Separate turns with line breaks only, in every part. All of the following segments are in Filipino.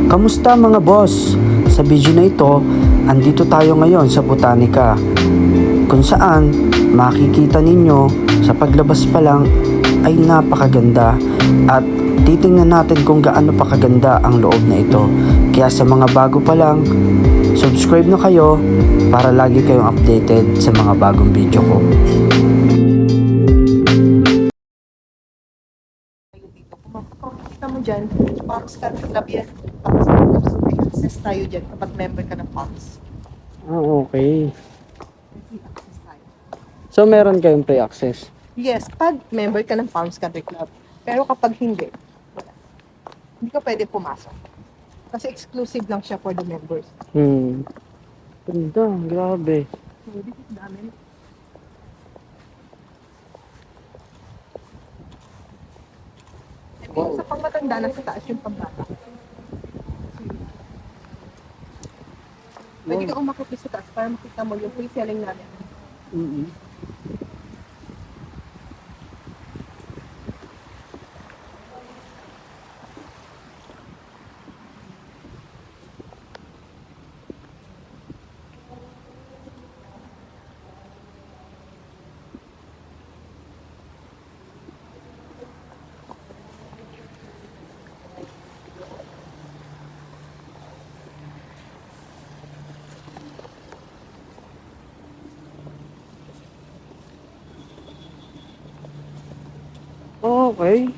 Kamusta mga boss? Sa video na ito, andito tayo ngayon sa Botanica, kung saan makikita ninyo sa paglabas pa lang ay napakaganda at titingnan natin kung gaano pa kaganda ang loob na ito. Kaya sa mga bago pa lang, subscribe na kayo para lagi kayong updated sa mga bagong video ko.
Kita mo dyan, Palms Country Club yan. Palms Country Club, so may access tayo dyan kapag member ka ng Palms.
Okay.
May free access tayo.
So meron kayong free access?
Yes, pag member ka ng Palms Country Club. Pero kapag hindi, wala. Hindi ka pwede pumasok. Kasi exclusive lang siya for the members.
Ganda, grabe.
So, this is dami.
Wow.
Sa pagmatanda, nasa taas yung pagbata. Pwede ka umakit sa taas para makita mo yung free selling namin.
Okay.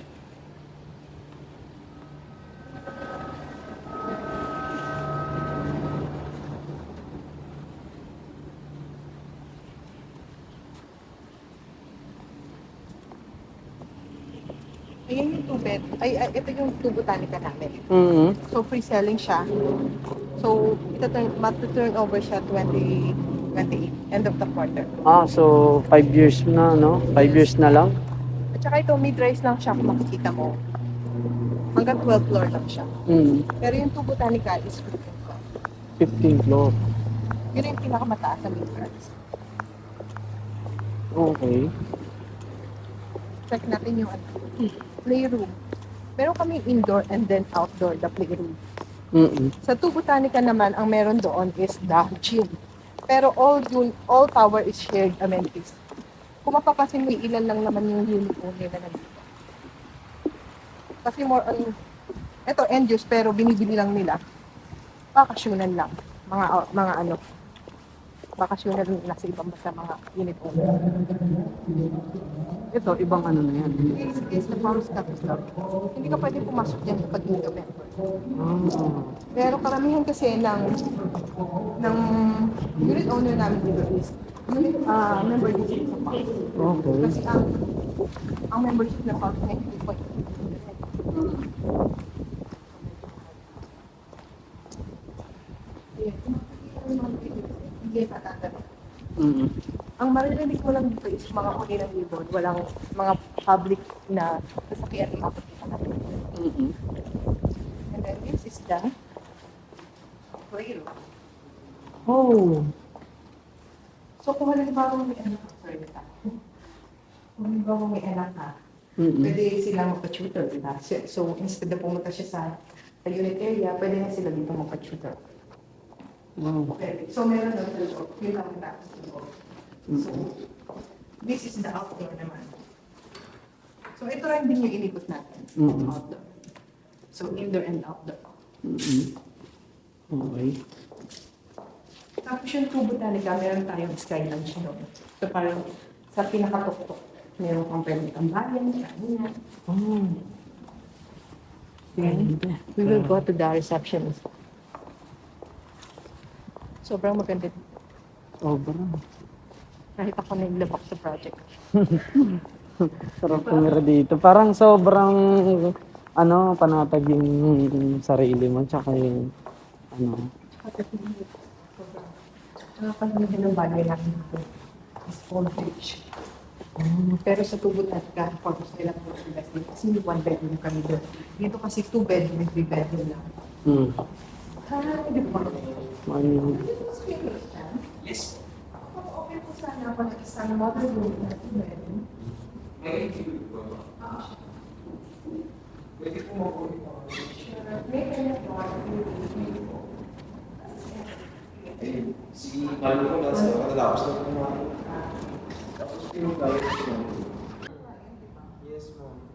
Ayan yung two-bed. Ito yung two Botanica namin.
Mm-hmm.
So, free selling siya. So, mat-turn over siya 2028, end of the quarter.
So 5 years na, no? 5 years na lang?
At saka ito, mid-rise lang siya kung makikita mo. Hanggang 12th floor lang siya. Pero yung two Botanica is 15th floor.
15th floor.
Yun yung pinakamataas sa mid-rise.
Okay.
Check natin yung playroom. Meron kami indoor and then outdoor, the playroom. Sa two Botanica naman, ang meron doon is the gym. Pero all tower is shared amenities. Kung mapapasin mo, ilan lang naman yung unit owner na nandito. Kasi more on, ito end use, pero binibili lang nila. Bakasyonan lang. Bakasyonan lang nasa ibang basta mga unit owner.
Ito, ibang ano na yan?
Is the Palms Country Club. Hindi ka pwede pumasok dyan kapag hindi ka member. Pero karamihan kasi ng unit owner namin dito is member dito sa Palms.
Okay.
Kasi ang membership ng Palms na hindi po. Hindi tatanda. Ang maririnig mo lang dito is mga huli ng ibon, walang mga public na sasakyan na makikita natin. And then this is the playroom.
Oh.
So kung halimbawa may anak ka, kung halimbawa may anak ka, pwede silang magpa-tutor, diba? So instead na pumunta siya sa unit area, pwede na sila dito magpa-tutor.
Wow.
Okay. So meron na sa loob, yun lang na. So, this is the outdoor naman. So, ito rin din yung inikot natin. Outdoor. So, indoor and outdoor.
Okay.
Tapos yung two Botanica, meron tayong sky lounge doon. So, parang sa pinakatuktok, meron kang pwede kang bayan, kanina. Then, we will go to the reception. Sobrang maganda dito.
Sobrang.
Kahit ako na yung labak sa project.
Sarap tumira dito. Parang sobrang, panatag yung sarili mo. Tsaka yung,
Nakakalimutan ng bagay natin dito. Is full beach. Pero sa tubod at ka, purpose nila po sila. Kasi may one bedroom kami doon. Dito kasi two bedroom, three bedroom lang. Hindi po ba? Yes. Okay po sana ako na isang mother room na two bedroom. Pwede po mo po ito. May kanya po.
Alam ko nasa katatapos na kumain. Tapos pinagbayad ko lang. Yes, ma'am.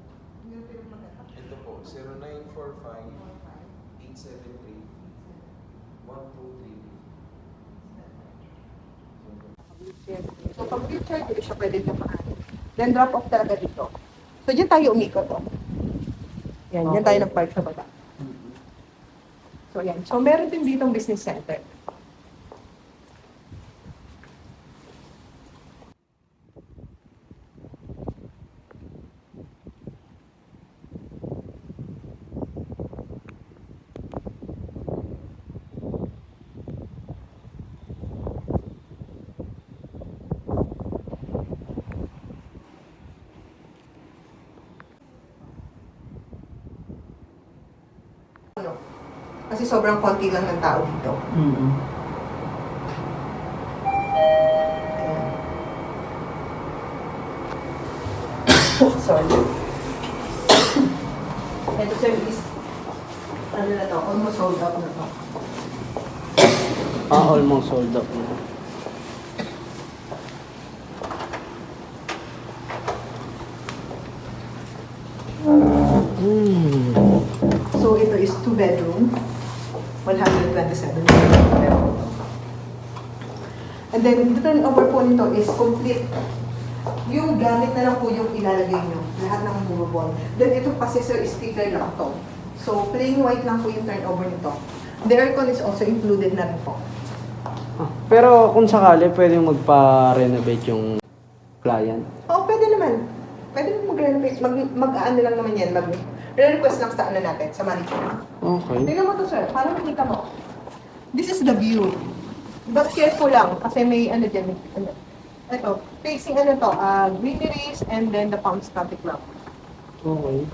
Ito po, 0945-873-123.
So, pag wheelchair, dito siya pwede dumaan. Then, drop off talaga dito. So, dyan tayo umikot, oh. Yan, dyan tayo nag-park sa baba. So, yan. So, meron din ditong business center. Ano? Kasi sobrang konti lang ng tao dito. Ayan. Sorry. Ito sir is, ano na to, almost sold out na to.
Almost sold out na.
So ito is 2 bedroom, 127 million. And then the turnover po nito is complete. Yung gamit na lang po yung ilalagay nyo, lahat ng bumubol. Then ito kasi sir is sticker lang to. So plain white lang po yung turnover nito. The aircon is also included na rin po.
Pero kung sakali, pwedeng magpa-renovate yung client.
Oo, pwede naman. Pwede naman mag-renovate. Mag-ano lang naman yan. Mag-request lang sa ano natin, sa manager.
Okay.
Tingnan mo to sir, para makita mo. This is the view. But careful lang, kasi may ano dyan. Ito, facing ano to, greeneries and then the Palm Country Club.
Okay.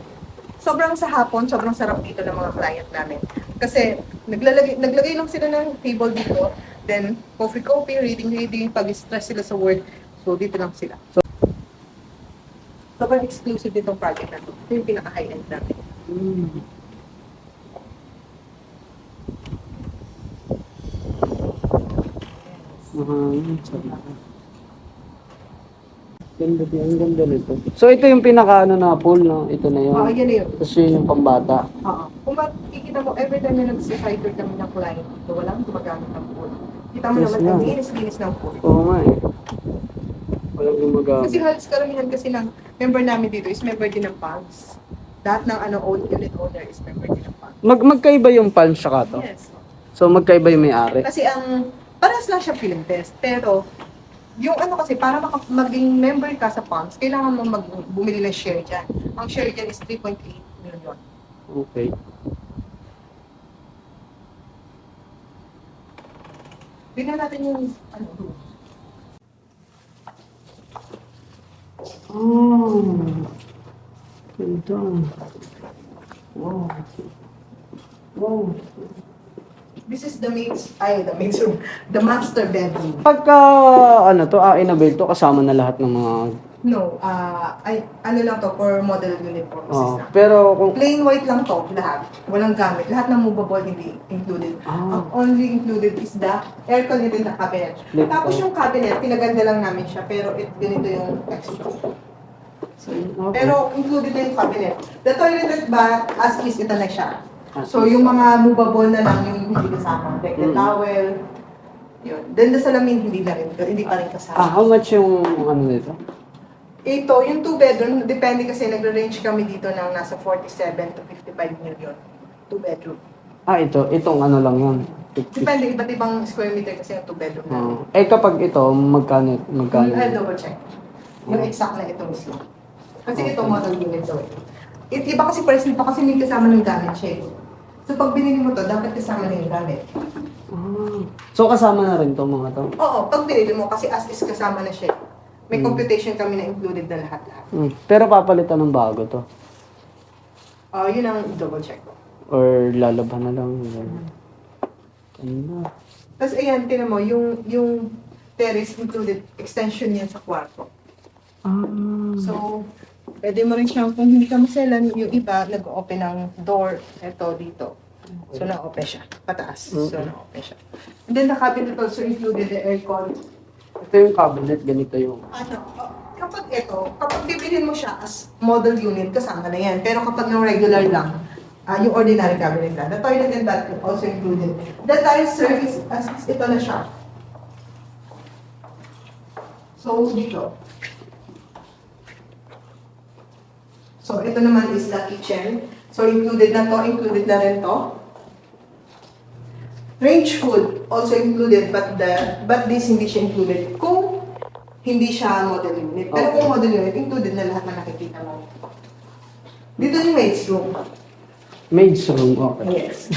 Sobrang sa hapon, sobrang sarap dito ng mga client namin. Kasi naglagay lang sila ng table dito, then coffee, reading, pag-stress sila sa work, so dito lang sila. So, sobrang exclusive ditong project na to. Ito yung pinaka-high-end namin.
Ganda din, ang ganda nito. So ito yung pinaka-ano na pool, no? Ito na yun.
Oo, yan na yun.
Tapos yun yung pambata.
Oo. Kung makikita mo, every time na nag-cycle kami ng client dito, walang gumagamit ng pool. Kita mo
Yes,
naman,
ma'am.
ang linis-linis ng pool.
Oo nga eh. Walang gumagamit.
Kasi halos karamihan kasi ng member namin dito is member din ng PAGS. Lahat ng old unit owner is member din ng PAGS.
Magkaiba yung palm tsaka to?
Yes.
So magkaiba yung may-ari?
Kasi parehas lang siya film test, pero yung kasi para maging member ka sa PAGS, kailangan mo bumili ng share dyan. Ang share dyan is 3.8 million.
Okay.
Tingnan natin yung room.
Ganda. Wow. Wow.
This is the maid's room, the master bedroom.
Pagka, inabel to, kasama na lahat ng mga...
No, ano lang to, for model unit purposes lang.
Pero kung...
Plain white lang to, lahat. Walang gamit. Lahat ng movable hindi included. Ang only included is the aircon and the cabinet.
Let's
Tapos
go.
yung cabinet, pinaganda lang namin siya, pero ganito yung extra. So,
Okay.
pero included na yung cabinet. The toilet and bath, as is, ito na siya.
As
So,
is.
yung mga movable na lang yung hindi kasama. Like the
Mm.
towel, yun. Then the salamin, hindi pa rin kasama.
how much yung nito?
Ito, yung 2 bedroom, depende kasi nagre-range kami dito ng nasa 47 to 55 million. 2 bedroom.
Itong ano lang yun.
Depende, iba't ibang square meter kasi yung 2 bedroom namin.
Kapag ito, magkano?
I'll double check. Yung exact na ito mismo. Kasi ito model unit to eh. Iba kasi price nito kasi may kasama ng gamit siya eh. So pag binili mo to, dapat kasama na yung gamit.
So kasama na rin to mga to?
Oo, pag binili mo kasi as is kasama na siya. May computation kami na included na lahat-lahat.
Pero papalitan ng bago to?
Yun ang double check ko.
Or lalaban na lang? Ganda.
Tapos ayan, tinan mo, yung terrace included extension yan sa kwarto. So, pwede mo rin siyang, kung hindi ka maselan, yung iba, nag-open ng door, eto, dito. So, na-open siya. Pataas. So, na-open siya. And then, the cabinet also included the aircon.
Ito yung cabinet, ganito yung...
Kapag bibilhin mo siya as model unit, kasama na yan. Pero kapag ng regular lang, yung ordinary cabinet lang. The toilet and bathroom also included. The tile service, as ito na siya. So, dito. So, ito naman is the kitchen. So, included na rin to. Range hood also included, but this hindi siya included kung hindi siya model unit. Pero kung model unit, included na lahat na nakikita mo. Dito yung maid's room.
Maid's room, okay.
Yes.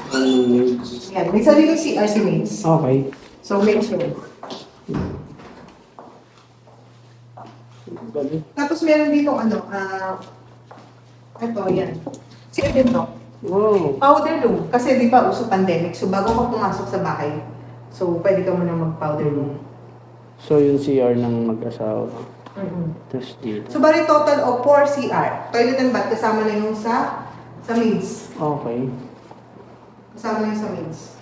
Maid's.
Yan, may sariling CR si maids.
Okay.
So, maid's room. Tapos meron dito ito, yan. CR din to.
Wow.
Powder room. Kasi di ba uso pandemic. So, bago ka pumasok sa bahay, so pwede ka muna mag-powder room.
So, yung CR ng mag-asawa. Tapos dito.
So, bali total of 4 CR. Toilet and bath, kasama na yung sa maids.
Okay.
Kasama na yung sa maids.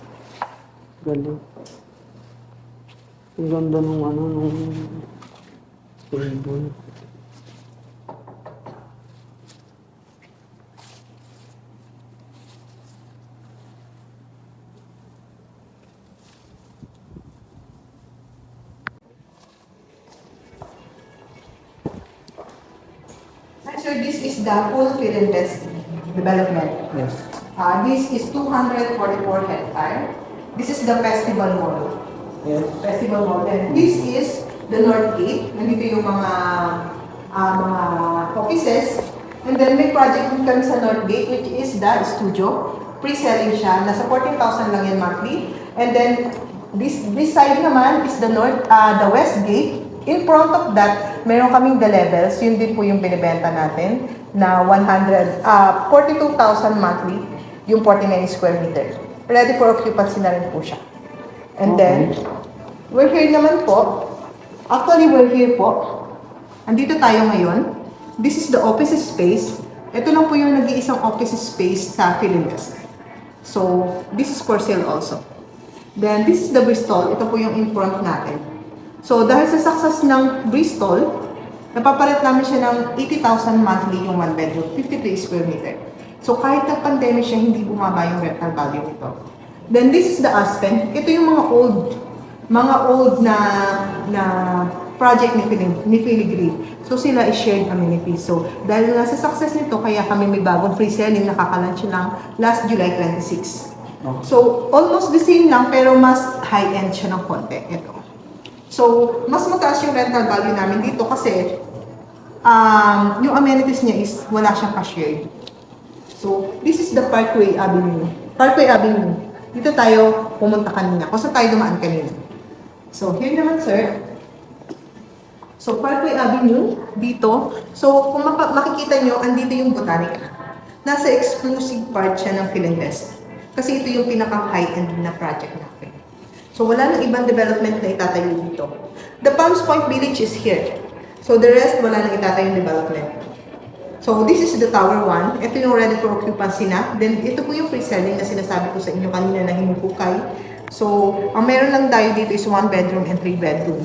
Galing. Ang ganda nung table.
So, this is the full fill and test development.
Yes.
This is 244 hectare. This is the festival mall.
Yes.
Festival mall. And this is the North Gate. Nandito yung mga offices. And then may project din kami sa North Gate, which is the studio. Pre-selling siya. Nasa 14,000 lang yan monthly. And then this side naman is the West Gate. In front of that, meron kaming the levels. Yun din po yung binibenta natin na 42,000 monthly, yung 49 square meter. Ready for occupancy na rin po siya. And then, we're here naman po. Actually, we're here po. Andito tayo ngayon. This is the office space. Ito lang po yung nag-iisang office space sa Philinvest. So, this is for sale also. Then, this is the Bristol. Ito po yung in front natin. So, dahil sa success ng Bristol, napapalit namin siya ng 80,000 monthly yung one bedroom, 53 square meter. So, kahit nag-pandemic siya, hindi bumaba yung rental value nito. Then, this is the Aspen. Ito yung mga old na project ni Filigree. So, sila is shared amenities. So, dahil nga sa success nito, kaya kami may bagong free selling, nakakalanch lang last July 26.
Okay.
So, almost the same lang, pero mas high-end siya ng konti. Ito. So, mas mataas yung rental value namin dito kasi yung amenities niya is wala siyang cashier. So, this is the Parkway Avenue. Parkway Avenue. Dito tayo pumunta kanina. Kung saan tayo dumaan kanina. So, here naman, sir. So, Parkway Avenue, dito. So, kung makikita nyo, andito yung Botanica. Nasa exclusive part siya ng Philinvest. Kasi ito yung pinaka-high-end na project natin. So, wala nang ibang development na itatayo dito. The Palms Point Village is here. So, the rest, wala nang itatayong development. So, this is the Tower 1. Ito yung ready for occupancy na. Then, ito po yung free selling na sinasabi ko sa inyo kanina na hinukukay. So, ang meron lang tayo dito is 1 bedroom and 3 bedroom.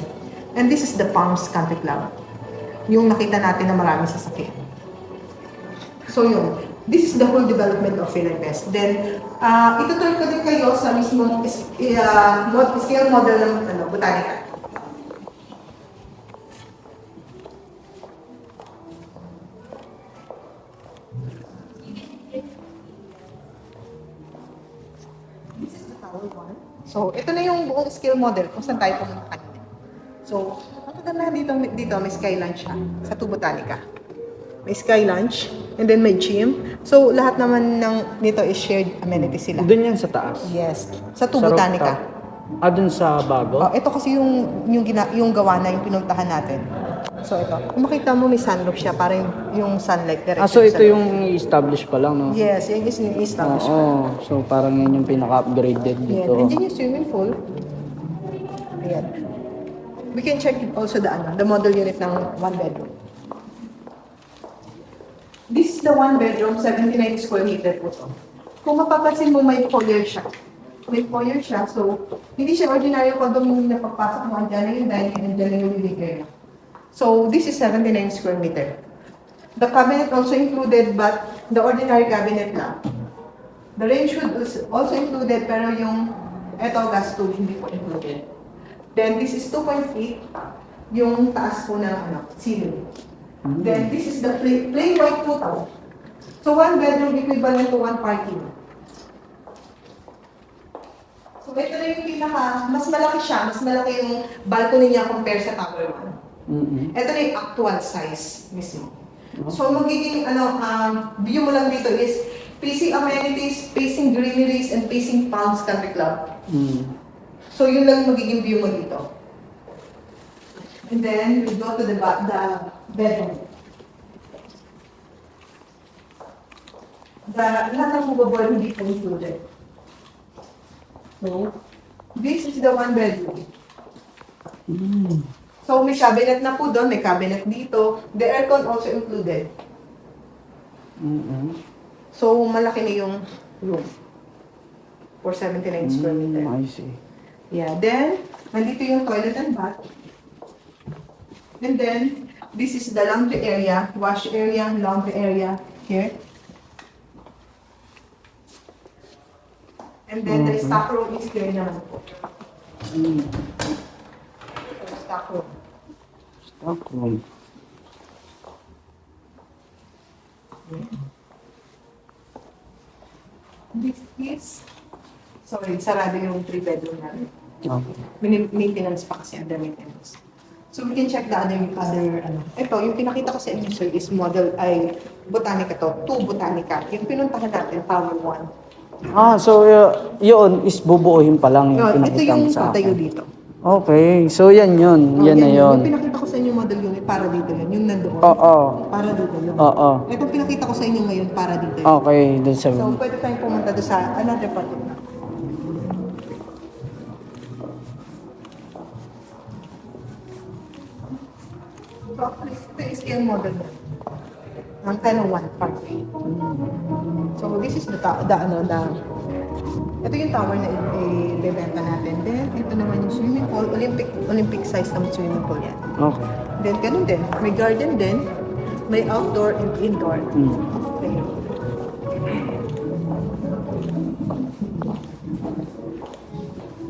And this is the Palms Country Club. Yung nakita natin na maraming sasakyan. So, yun. This is the whole development of Philinvest. Then, itutur ko din kayo sa mismong scale model ng Botanica. This is the Tower 1. So, ito na yung buong scale model kung saan tayo pumunta kanina. So, ang kaganda dito may sky lunch siya sa Botanica. May sky lunch, and then may gym. So, lahat naman dito is shared amenities sila.
Doon yan sa taas?
Yes. Sa Botanica.
Doon sa bago?
Ito kasi yung gawa na yung pinuntahan natin. So, ito. Kung makita mo, may sunroof siya, parang yung sunlight direct.
So ito yung i-establish pa lang, no?
Yes, yung is established.
Oo. So parang yun yung pinaka-upgraded
Yan.
dito.
And then yung swimming pool. Ayan. We can check also the model unit ng 1 bedroom. This is the 1 bedroom, 79 square meter po to. Kung mapapansin mo, may foyer siya. May foyer siya, so hindi siya ordinary condominium na pagpasok mo, andyan na yung dining, andyan na yung living area. So, this is 79 square meter. The cabinet also included, but the ordinary cabinet lang. The range hood is also included, pero yung eto gas tube hindi po included. Then, this is 2.8, yung taas po ng ceiling. Then, this is the plain white photo. So, one bedroom equivalent to one parking. So, ito na yung mas malaki siya, mas malaki yung balcony niya compare sa tower 1. Ito na yung actual size mismo. So, magiging, view mo lang dito is facing amenities, facing greeneries, and facing Palms Country Club. So, yun lang magiging view mo dito. And then, we go to the bedroom. Lahat ng mubabor hindi po included. So, this is the one bedroom. So, may cabinet na po doon, may cabinet dito. The aircon also included. So, malaki na yung room. For 79 square meter.
I see.
Yeah, then, nandito yung toilet and bath. And then, this is the laundry area, wash area, laundry area here. And then, the stock room is there naman po. Stock room.
Stock room.
This is, sorry, sarado yung 3-bedroom namin.
Okay.
Maintenance pa kasi under maintenance. So we can check the other ito, yung pinakita ko sa inyo, sir, is model, Botanica to, 2 Botanica. Yung pinuntahan natin, Tower 1.
So yun is bubuuhin pa lang yung
Ito
pinakita
yung
mo sa
patayo
akin.
dito.
Okay, so yan yun. Yan na yun.
Yung pinakita ko sa inyo model yun, para dito yun. Yung nandoon.
Oo.
Para dito yun.
Oo.
Ito pinakita ko sa inyo ngayon, para dito yun.
Okay, dun sa...
So pwede tayong pumunta doon sa another part yun. So actually, ito is yung model na. Ang tanong 1 part. So this is ito yung tower na i-bebenta natin. Then, ito naman yung swimming pool. Olympic size ng swimming pool yan.
Okay.
Then, ganun din. May garden din. May outdoor and indoor. Okay.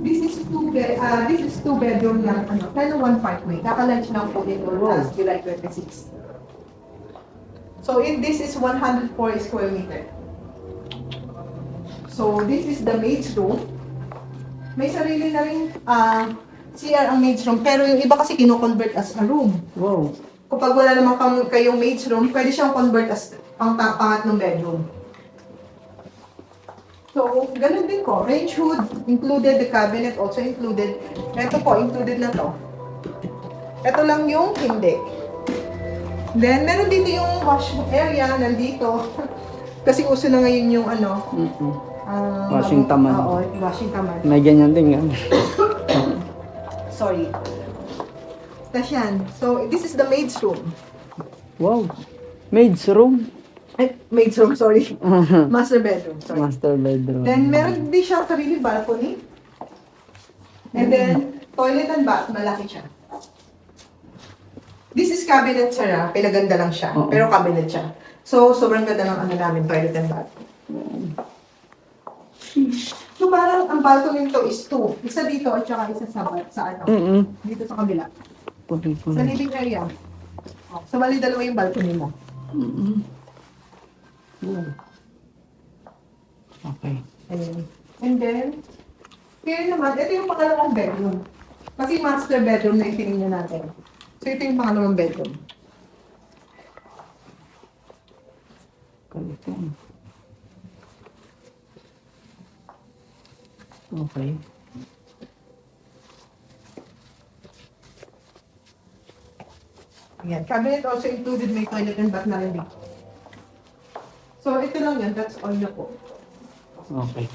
This is two bedroom lang, pero 1 partway. Kaka-lunch lang po dito last July 26. So, this is 104 square meter. So, this is the maid's room. May sarili na rin CR ang maid's room, pero yung iba kasi kino-convert as a room.
Wow.
Kapag wala naman kayong maid's room, pwede siyang convert as pangatlong bedroom. So, ganun din ko. Range hood included, the cabinet also included. Ito po, included na to. Ito lang yung hindi. Then, meron dito yung wash area, nandito. Kasi uso na ngayon yung
Washing taman.
Oo, washing taman.
May ganyan din yan.
Sorry. Tapos yan. So, this is the maid's room.
Wow. Maid's room?
Maid's room, sorry. Master bedroom, sorry.
Master bedroom.
Then, meron din siyang sarili balcony. And then, toilet and bath, malaki siya. This is cabinet, sir, pinaganda lang siya. Pero cabinet siya. So, sobrang ganda ng namin, toilet and bath. So, parang ang balcony nito is 2. Isa dito at saka isa sa dito sa kabila. Sa living area. So, bali dalawa yung balcony mo.
Okay.
Ayun. And then, here naman, ito yung pangalawang bedroom. Kasi master bedroom na itinignan natin. So, ito yung pangalawang bedroom.
Ganito. Okay.
Ayan. Cabinet also included, may toilet and bath na rin dito. So, ito lang yan. That's all na po.
Okay.